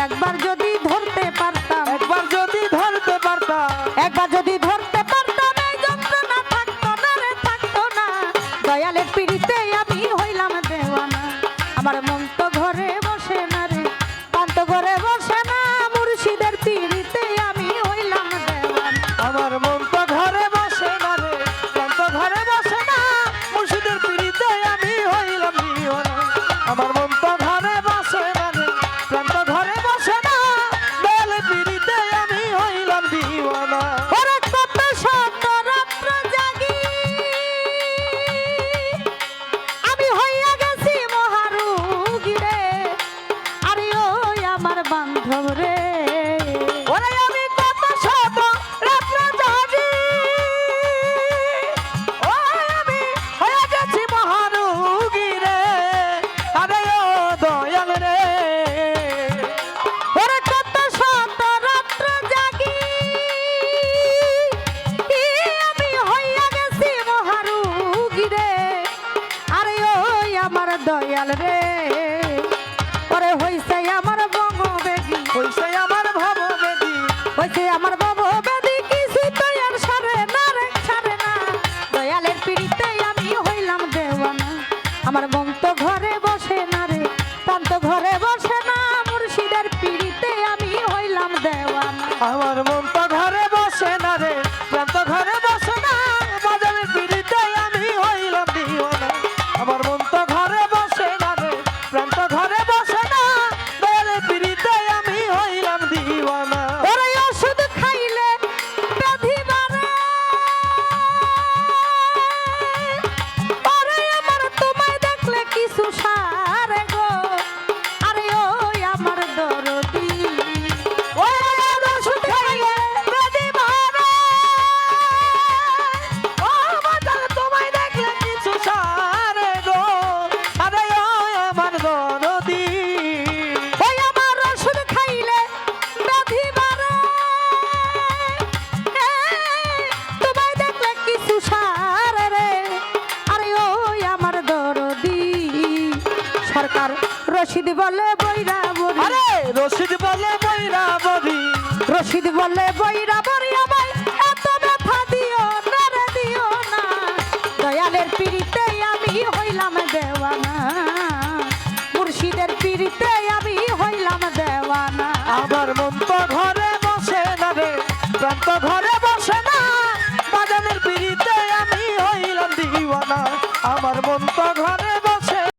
একবার যদি ধরতে পারতাম, একবার যদি ধরতে পারতাম, একবার যদি ধরতে পারতাম, এই যন্ত্রণা থাকতো না রে, থাকতো না। দয়ালের পিড়িতে আমি হইলাম দেওয়ানা। আমার মন তো ঘরে বসে না রে, প্রাণ তো ঘরে বসে না। মুর্শিদের পিড়িতে আমি হইলাম দেওয়ানা। আমার মন তো ঘরে বসে না রে, প্রাণ তো ঘরে বসে না। মুর্শিদের পিড়িতে আমি হইলাম দিওয়ানা। আমার মন তো ঘরে বসে না রে, প্রাণ তো ঘরে বসে না। দয়ালের পিড়িতে আমি হইলাম দিওয়ানা। ওরে কত শত রাত্র জাগি আমি হইয়া গেছি মহারোগী রে। আরে ওই আমার বান্ধব রে, ওরে আমি কত শত রাত্র জাগি, ওই আমি হয়ে গেছি মহারোগী রে। আরে ও দয়াল রে, ওরে কত শত রাত্র জাগি আমি হইয়া গেছি মহারোগী রে। আরে ওই আমার দয়াল রে, ওরে হইছে আমার বঙ্গবেদী, হইছে আমার ভববেদী। হইছে আমার বঙ্গবেদী। কিছু তো আর সারে না রে, সারে না। দয়ালের পিড়িতে আমি হইলাম দেওয়ানা। আমার মন তো ঘরে বসে না রে, প্রাণ তো ঘরে বসে না। মুর্শিদের পিড়িতে আমি হইলাম দেওয়ানা। আমার মন তো ঘরে বসে না রে, প্রাণ তো ঘরে বসে না। বাজারের পিড়িতে আমি হইলাম দিওয়ানা। আমার মন তো ঘরে বসে না রে, প্রাণ তো ঘরে বসে না। দয়ালের পিড়িতে আমি হইলাম দিওয়ানা। ওরে ওষুধ খাইলে ব্যাধি বাড়ে, ওরে আমার তোমায় দেখলে কিছু সারে গো। আরে ওই আমার দরদি, ওই আমার ওষুধ খাইলে ব্যাধি বাড়ে। ও বাজার তোমায় দেখলে কিছু সারে গো। আরে ওই আমার দরদি, ওই আমার ওষুধ খাইলে ব্যাধি বাড়ে। তোমায় দেখলে কিছু সারে রে। আরে ওই আমার দরদি। সরকার রশিদ বলে বইরা বলি, আরে রশিদ বলে বইরা বলি, রশিদ বলে বইরা বলি আমায় এত ব্যথা দিও না রে, দিও না। দয়ালের পিড়িতে আমি হইলাম দেওয়ানা। মুর্শিদের পিড়িতে